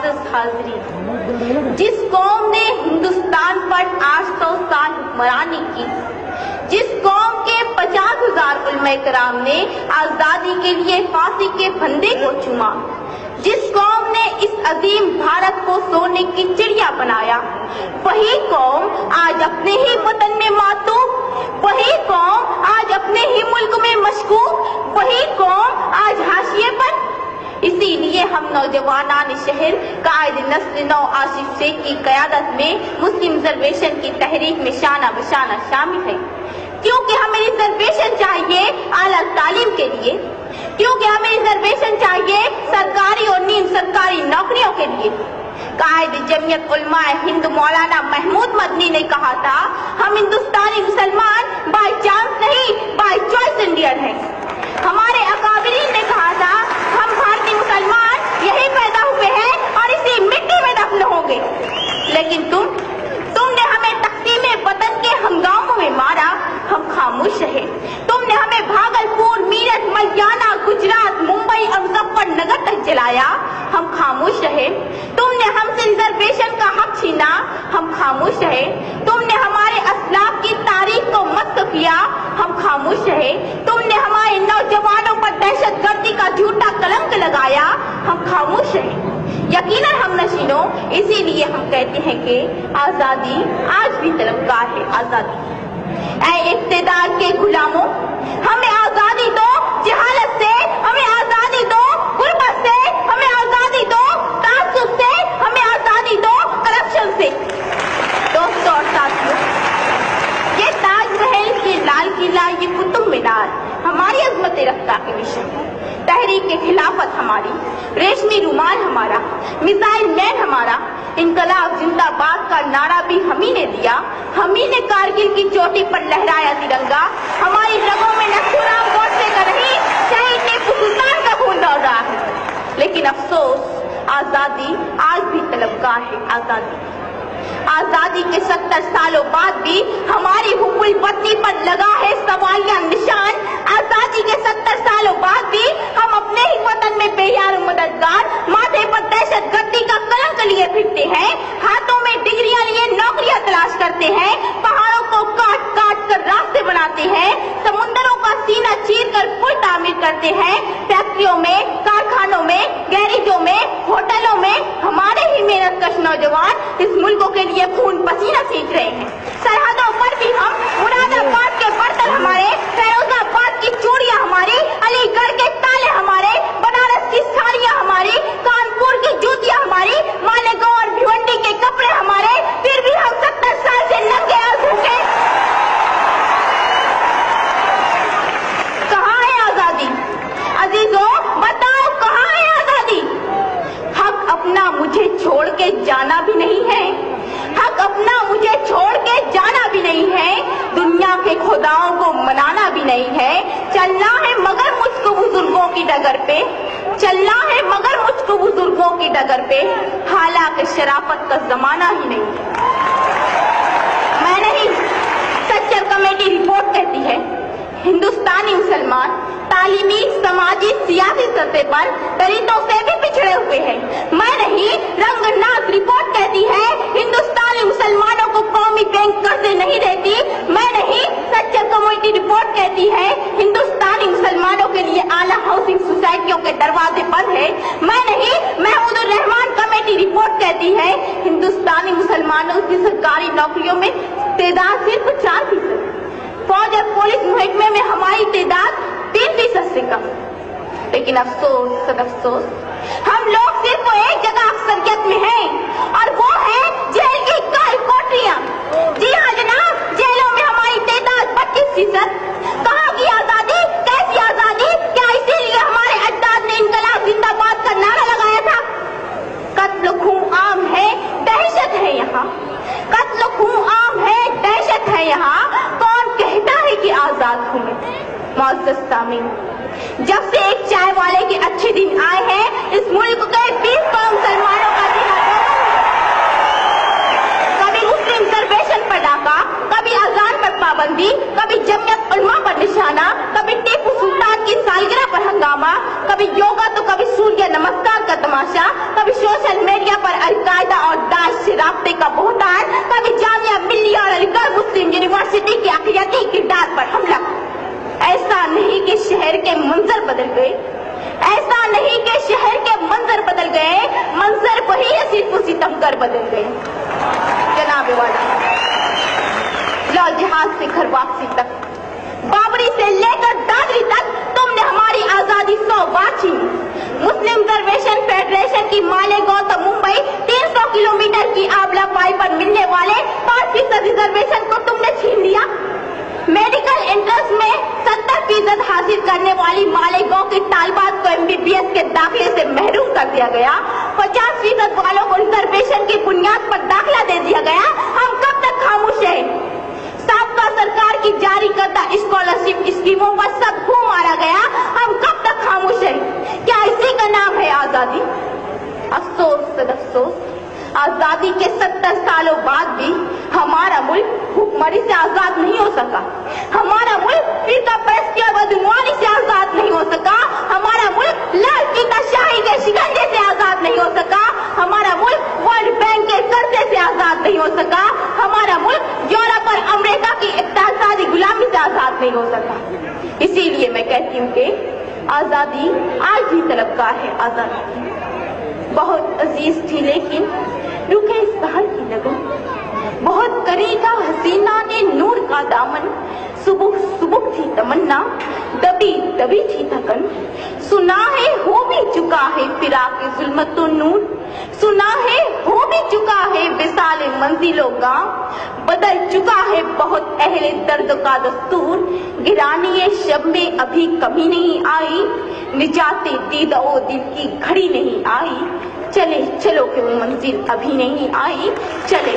मुआज़्ज़ज़ हाज़रीन, जिस कौम ने हिंदुस्तान पर 800 साल हुक्मरानी की, जिस कौम के 50,000 उलमा कराम ने आज़ादी के लिए फांसी के फंदे को चूमा, जिस कौम ने इस अजीम भारत को सोने की चिड़िया बनाया, वही कौम आज अपने ही वतन में मातूम, वही कौम आज अपने ही मुल्क में मशकूक, वही कौम आज हाशिए पर। इसीलिए हम नौजवानान शहर कायद नस्ल नौ आसिफ शेख की क़यादत में मुस्लिम रिजर्वेशन की तहरीक में शाना बशाना शामिल है, क्योंकि हमें रिजर्वेशन चाहिए आला तालीम के लिए, क्योंकि हमें रिजर्वेशन चाहिए सरकारी और नीम सरकारी नौकरियों के लिए। कायद जमीयत उलमाए हिंद मौलाना महमूद मदनी ने कहा था, हम हिंदुस्तानी मुसलमान बाय चांस नहीं बाय चॉइस इंडियन हैं। हमारे अकाबिरीन ने कहा था, हम भारतीय मुसलमान यही पैदा हुए हैं और इसी मिट्टी में दफन होंगे। लेकिन तुमने हमें तक़सीम वतन के हंगामों में मारा, हम खामोश रहे। तुमने हमें भागलपुर, मीरठ, मलियाना, गुजरात, मुंबई और मुजफ्फरनगर तक जलाया, हम खामोश रहे। तुमने हमसे रिजर्वेशन का हक छीना, हम खामोश रहे। तुमने हमारे असलाफ की तारीख को मस्त किया, हम खामोश रहे। तुमने हमारे नौजवानों पर दहशतगर्दी का झूठा कलंक लगाया, हम खामोश रहे। यकीनन हम नशीनों, इसीलिए हम कहते हैं कि आजादी आज भी तलबगार है। आजादी ऐ इक़्तिदार के गुलामों, हमें आजादी दो जहालत से, हमें आजादी दो गुर्बत से, हमें आजादी दो तासुब से, हमें आजादी दो करप्शन से। दोस्तों और साथियों, ये ताजमहल, ये लाल किला, ये कुतुब मीनार हमारी अजमत रफ्ता के निशान है। तहरीक खिलाफत हमारी, रेशमी रुमाल हमारा, मिसाइल मैन हमारा, इनकलाब जिंदाबाद का नारा भी हमी ने दिया, हमी ने कारगिल की चोटी पर लहराया तिरंगा। हमारी रगों में नथुराम गोडसे का नहीं, शहीद टीपू सुल्तान का खून दौड़ रहा है। लेकिन अफसोस, आजादी आज भी तलबगार है। आजादी के 70 सालों बाद भी हमारी हुब्बुल वतनी पर लगा है सवालिया निशान। आजादी के 70 सालों बाद भी हम अपने ही वतन में बेयार मददगार, माथे पर दहशतगर्दी का कलंक लिए फिरते हैं, हाथों में डिग्रियां लिए नौकरियां तलाश करते हैं, पहाड़ों को काट काट कर रास्ते बनाते हैं, समुद्रों का सीना चीर कर पुल तामीर करते हैं, फैक्ट्रियों में, कारखानों में, गैरेजों में, होटलों में हमारे ही मेहनतकश नौजवान इस मुल्कों के लिए खून पसीना सींच रहे हैं। सरहदों पर भी हम, मुरादाबाद के बर्तन हमारे, फैरोजाबाद की चूड़ियां हमारी, अलीगढ़ के ताले हमारे, बनारस की साड़ियां हमारी, कानपुर की जूतियां हमारी, मालेगांव और भिवंडी के कपड़े हमारे, फिर भी हम 70 साल से नंगे और भूखे। कहाँ है आजादी? अजीजों बताओ, कहाँ है आजादी? हक अपना मुझे छोड़ के जाना भी नहीं है, हक अपना मुझे छोड़ के जाना भी नहीं है, दुनिया के खुदाओं को मनाना भी नहीं है। चलना है मगर मुझको बुजुर्गों की डगर पे, चलना है मगर मुझको बुजुर्गों की डगर पे, हालांकि शराफत का जमाना ही नहीं है। मैं नहीं, सच्चर कमेटी रिपोर्ट कहती है, हिंदुस्तानी मुसलमान तालीमी, समाजी, सियासी सतह पर दलितों से भी पिछड़े हुए हैं। मैं नहीं, रंगनाथ रिपोर्ट कहती है, हिंदुस्तानी मुसलमानों को कौमी बैंक कर्जे नहीं देती। मैं नहीं, सच्चर कमेटी रिपोर्ट कहती है, हिंदुस्तानी मुसलमानों के लिए आला हाउसिंग सोसाइटियों के दरवाजे बंद है। मैं नहीं, महमूदुर रहमान कमेटी रिपोर्ट कहती है, हिंदुस्तानी मुसलमानों की सरकारी नौकरियों में तादाद सिर्फ 4%, फौज और पुलिस महकमे में हमारी तादाद 3% से कम। लेकिन अफसोस सदअफसोस, हम लोग सिर्फ एक जगह अक्सरियत में हैं और वो है जेल की काल कोठरियां। जी हाँ जनाब, जेलों में हमारी तादाद 25%। कहाँ की आजादी? कैसी आजादी? क्या इसीलिए हमारे अजदाद ने इनकलाब जिंदाबाद का नारा लगाया था? कत्ल खून आम है, दहशत है यहाँ, कत्ल खून आम है, दहशत है यहाँ। कौन कहता है कि आजाद हूँ मैं? मुअज़्ज़ज़ सामीन, जब से एक चाय वाले के अच्छे दिन आए हैं, इस मुल्क के 20 करोड़ मुसलमानों का दिन कभी मुस्लिम रिजर्वेशन पर डाका, कभी अजान पर पाबंदी, कभी जमीयत उलमा पर निशाना, कभी टीपू सुल्तान की सालगिरह पर हंगामा, कभी योगा तो कभी सूर्य नमस्कार का तमाशा, कभी सोशल मीडिया अलकायदा और दाइश से राब्ते का बहतान, कभी जामिया मिल्लिया और अलीगढ़ मुस्लिम यूनिवर्सिटी के अक़लियती किरदार पर हमला। ऐसा नहीं कि शहर के मंजर बदल गए, ऐसा नहीं कि शहर के मंजर बदल गए, मंजर वही सिर्फ सितमगर बदल गए। जनाब वाला, लाल जहाज से घर वापसी तक, बाबरी से लेकर दादरी तक तुमने हमारी आजादी 100 बार छीनी। मुस्लिम रिजर्वेशन फेडरेशन की मालेगांव तो मुंबई 300 किलोमीटर की आबला पाई पर मिलने वाले 5% रिजर्वेशन को तुमने छीन लिया। मेडिकल एंट्रेंस में 70% हासिल करने वाली मालेगांव के तालबात को MBBS के दाखिले से महरूम कर दिया गया। 50% वालों को रिजर्वेशन की बुनियाद पर दाखिला दे दिया गया। हम कब तक खामोश हैं? साबका सरकार की जारी करदा स्कॉलरशिप स्कीमों पर सब घूम मारा गया। हम कब तक खामोश हैं? क्या इसी का नाम है आजादी? अफसोस अफसोस, आजादी के 70 सालों बाद भी हमारा मुल्क भूखमरी से आजाद नहीं हो सका। हमारा मुल्क फिरका परस्ती और बदगुमानी से आजाद नहीं हो सका। हमारा मुल्क लाल फीताशाही के शिकंजे से आजाद नहीं हो सका। हमारा मुल्क वर्ल्ड बैंक के कर्जे से आजाद नहीं हो सका। हमारा मुल्क यूरोप और अमेरिका की इक़्तिसादी गुलामी से आजाद नहीं हो सका। इसीलिए मैं कहती हूँ कि आजादी आज भी तलबगार है। आजादी बहुत अजीज थी लेकिन रुके इस बहार की लगन, बहुत करीब था हसीना ने नूर का दामन। सुबह सुबह थी तमन्ना, दबी दबी थी थकन। सुना है हो भी चुका है फिराक जुल्मतो नूर, सुना है हो भी चुका है विसाल मंजिलों का। बदल चुका है बहुत अहले दर्द का दस्तूर। गिरानी शब में अभी कमी नहीं आई, निजाते दीदा ओ दिल की घड़ी नहीं आई। चले चलो कि वो मंजिल अभी नहीं आई, चले